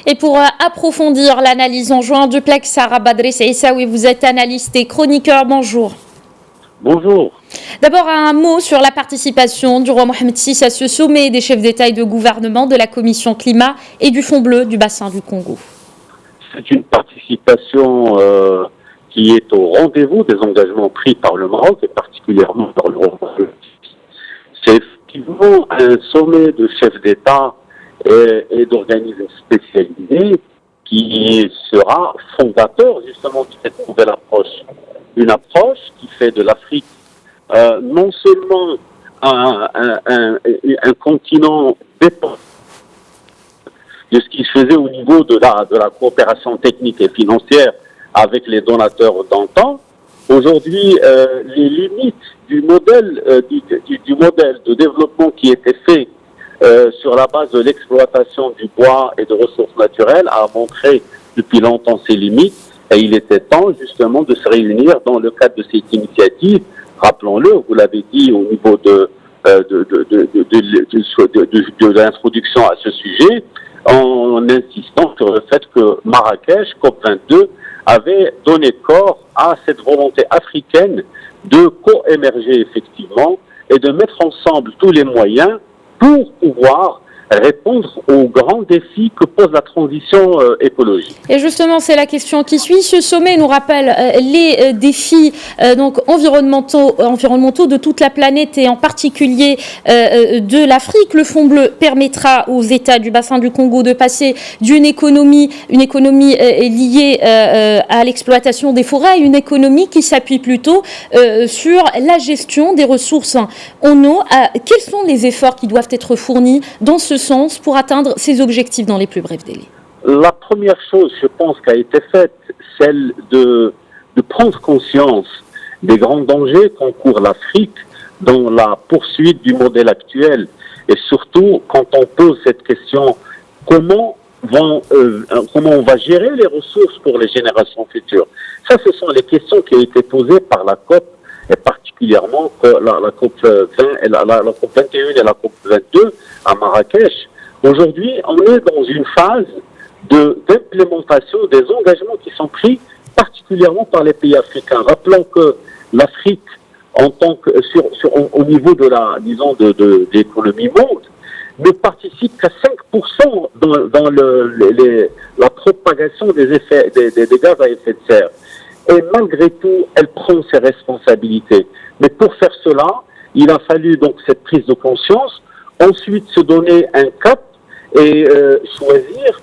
Et pour approfondir l'analyse en juin duplex, Sarah Badresse Issaoui, vous êtes analyste et chroniqueur. Bonjour. Bonjour. D'abord, un mot sur la participation du roi Mohamed VI à ce sommet des chefs d'État et de gouvernement de la Commission climat et du Fonds bleu du bassin du Congo. C'est une participation qui est au rendez-vous des engagements pris par le Maroc et particulièrement par le roi Mohamed VI. C'est effectivement un sommet de chefs d'État et d'organismes spécialisés qui sera fondateur justement de cette nouvelle approche. Une approche qui fait de l'Afrique non seulement un continent dépendant de ce qui se faisait au niveau de la coopération technique et financière avec les donateurs d'antan. Aujourd'hui, les limites du modèle de développement qui était fait sur la base de l'exploitation du bois et de ressources naturelles a montré depuis longtemps ses limites et il était temps justement de se réunir dans le cadre de cette initiative. Rappelons-le, vous l'avez dit au niveau de l'introduction à ce sujet, en insistant sur le fait que Marrakech, COP22, avait donné corps à cette volonté africaine de co-émerger effectivement et de mettre ensemble tous les moyens pour pouvoir répondre aux grands défis que pose la transition écologique. Et justement, c'est la question qui suit. Ce sommet nous rappelle les défis donc environnementaux de toute la planète et en particulier de l'Afrique. Le Fonds bleu permettra aux États du bassin du Congo de passer d'une économie liée à l'exploitation des forêts à une économie qui s'appuie plutôt sur la gestion des ressources en eau. Quels sont les efforts qui doivent être fournis dans ce sens pour atteindre ces objectifs dans les plus brefs délais? La première chose, je pense, qui a été faite, celle de prendre conscience des grands dangers qu'encourt l'Afrique dans la poursuite du modèle actuel. Et surtout, quand on pose cette question, comment on va gérer les ressources pour les générations futures? Ça, ce sont les questions qui ont été posées par la COP, et particulièrement la COP 20, la COP 21 et la COP 22 à Marrakech. Aujourd'hui, on est dans une phase d'implémentation des engagements qui sont pris particulièrement par les pays africains. Rappelons que l'Afrique, en tant que au niveau de l'économie monde, ne participe qu'à 5% dans la propagation des gaz à effet de serre. Et malgré tout, elle prend ses responsabilités. Mais pour faire cela, il a fallu donc cette prise de conscience, ensuite se donner un cap et choisir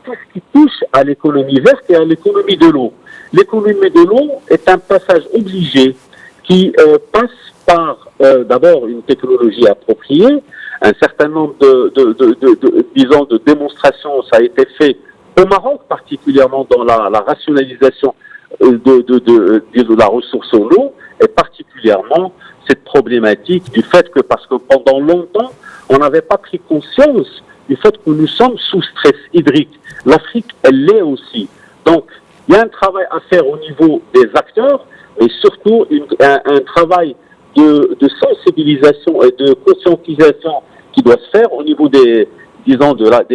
tout ce qui touche à l'économie verte et à l'économie de l'eau. L'économie de l'eau est un passage obligé qui passe par d'abord une technologie appropriée. Un certain nombre de démonstrations, ça a été fait au Maroc, particulièrement dans la rationalisation de la ressource en eau, et particulièrement cette problématique du fait que, parce que pendant longtemps, on n'avait pas pris conscience du fait que nous sommes sous stress hydrique. L'Afrique, elle l'est aussi. Donc, il y a un travail à faire au niveau des acteurs, mais surtout un travail de sensibilisation et de conscientisation qui doit se faire au niveau des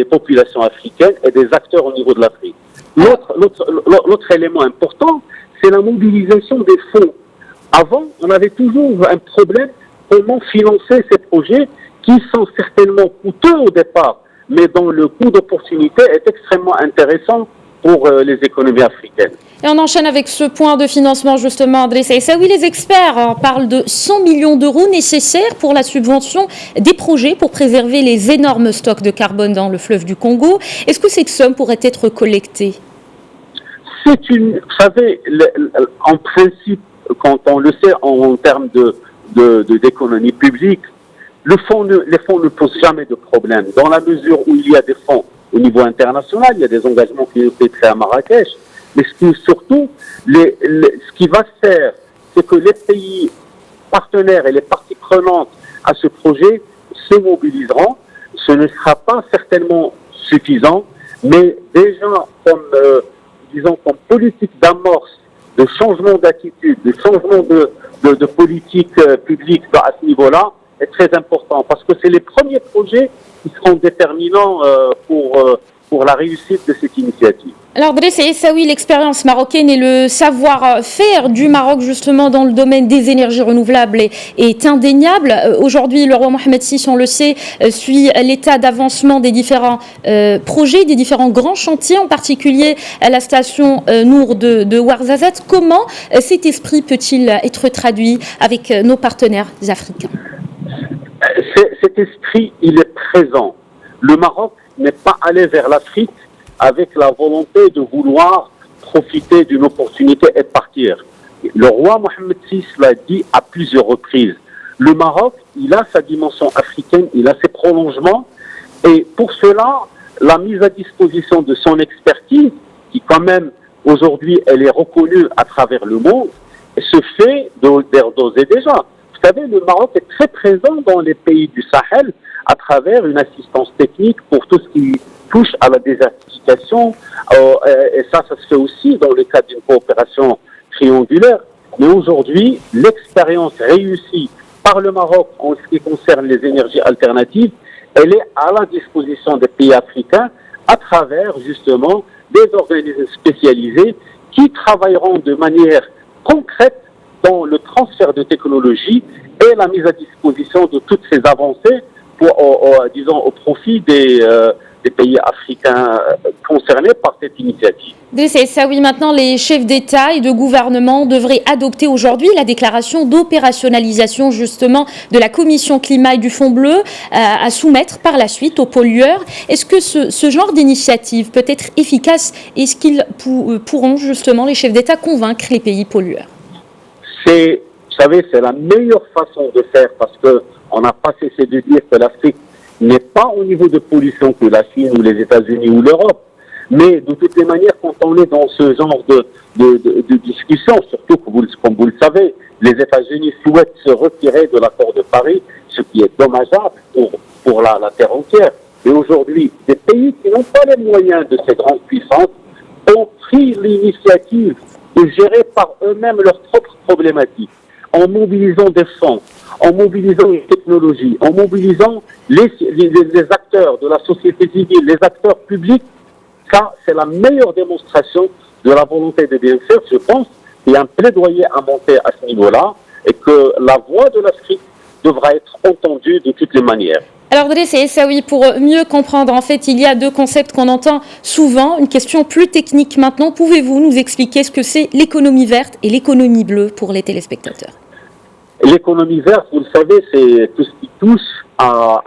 populations africaines et des acteurs au niveau de l'Afrique. L'autre élément important, c'est la mobilisation des fonds. Avant, on avait toujours un problème comment financer ces projets qui sont certainement coûteux au départ, mais dont le coût d'opportunité est extrêmement intéressant pour les économies africaines. Et on enchaîne avec ce point de financement justement, Adressa Issaoui. Les experts parlent de 100 millions d'euros nécessaires pour la subvention des projets pour préserver les énormes stocks de carbone dans le fleuve du Congo. Est-ce que cette somme pourrait être collectée? Vous savez, en principe, quand on le sait en termes d'économie publique, les fonds ne posent jamais de problème. Dans la mesure où il y a des fonds au niveau international, il y a des engagements qui ont été faits à Marrakech, mais surtout, ce qui va se faire, c'est que les pays partenaires et les parties prenantes à ce projet se mobiliseront. Ce ne sera pas certainement suffisant, mais déjà comme politique d'amorce, de changement d'attitude, de changement de politique publique à ce niveau-là est très important parce que c'est les premiers projets qui seront déterminants pour pour la réussite de cette initiative. Alors Driss Essaoui, l'expérience marocaine et le savoir-faire du Maroc justement dans le domaine des énergies renouvelables est indéniable. Aujourd'hui, le roi Mohamed VI, on le sait, suit l'état d'avancement des différents projets, des différents grands chantiers, en particulier à la station Nour de Ouarzazate. Comment cet esprit peut-il être traduit avec nos partenaires africains? Cet esprit, il est présent. Le Maroc n'est pas allé vers l'Afrique avec la volonté de vouloir profiter d'une opportunité et partir. Le roi Mohamed VI l'a dit à plusieurs reprises. Le Maroc, il a sa dimension africaine, il a ses prolongements, et pour cela, la mise à disposition de son expertise, qui quand même aujourd'hui, elle est reconnue à travers le monde, se fait d'ores et déjà. Vous savez, le Maroc est très présent dans les pays du Sahel à travers une assistance technique pour tout ce qui touche à la désertification, et ça se fait aussi dans le cadre d'une coopération triangulaire. Mais aujourd'hui, l'expérience réussie par le Maroc en ce qui concerne les énergies alternatives, elle est à la disposition des pays africains à travers justement des organismes spécialisés qui travailleront de manière concrète dans le transfert de technologies et la mise à disposition de toutes ces avancées disons, au profit des pays africains concernés par cette initiative. C'est ça, oui. Maintenant, les chefs d'État et de gouvernement devraient adopter aujourd'hui la déclaration d'opérationnalisation justement de la Commission climat et du Fonds bleu à soumettre par la suite aux pollueurs. Est-ce que ce genre d'initiative peut être efficace? Est-ce qu'ils pourront justement, les chefs d'État, convaincre les pays pollueurs? Vous savez, c'est la meilleure façon de faire parce que on n'a pas cessé de dire que l'Afrique n'est pas au niveau de pollution que la Chine ou les États-Unis ou l'Europe. Mais de toutes les manières, quand on est dans ce genre de discussion, surtout que comme vous le savez, les États-Unis souhaitent se retirer de l'accord de Paris, ce qui est dommageable pour la terre entière. Et aujourd'hui, des pays qui n'ont pas les moyens de ces grandes puissances ont pris l'initiative de gérer par eux-mêmes leurs propres problématiques, en mobilisant des fonds, en mobilisant les technologies, en mobilisant les acteurs de la société civile, les acteurs publics. Ça, c'est la meilleure démonstration de la volonté de bien faire, je pense. Il y a un plaidoyer à monter à ce niveau-là et que la voix de l'Afrique devra être entendue de toutes les manières. Alors Driss Essaoui, pour mieux comprendre, en fait, il y a deux concepts qu'on entend souvent. Une question plus technique maintenant. Pouvez-vous nous expliquer ce que c'est l'économie verte et l'économie bleue pour les téléspectateurs? L'économie verte, vous le savez, c'est tout ce qui touche à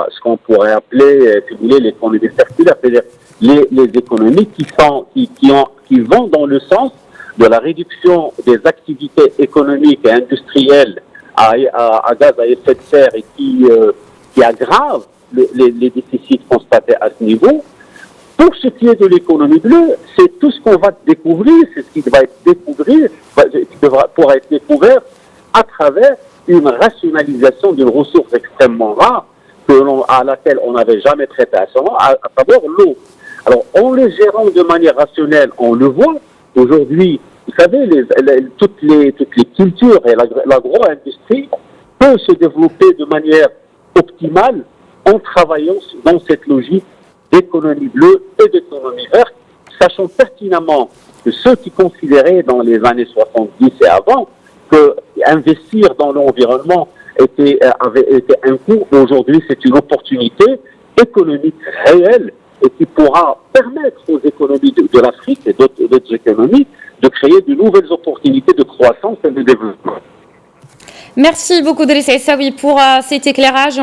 ce qu'on pourrait appeler, si vous voulez, l'économie circulaire, c'est-à-dire les économies qui vont dans le sens de la réduction des activités économiques et industrielles à gaz à effet de serre et qui aggravent les déficits constatés à ce niveau. Pour ce qui est de l'économie bleue, c'est tout ce qu'on va découvrir, c'est ce qui va être pourra être découvert à travers une rationalisation d'une ressource extrêmement rare à laquelle on n'avait jamais traité à savoir l'eau. Alors, en le gérant de manière rationnelle, on le voit. Aujourd'hui, vous savez, toutes les cultures et l'agro-industrie peuvent se développer de manière optimale en travaillant dans cette logique d'économie bleue et d'économie verte, sachant pertinemment que ceux qui considéraient dans les années 70 et avant que investir dans l'environnement avait été un coût, aujourd'hui c'est une opportunité économique réelle et qui pourra permettre aux économies de l'Afrique et d'autres économies de créer de nouvelles opportunités de croissance et de développement. Merci beaucoup Driss Essaoui pour cet éclairage.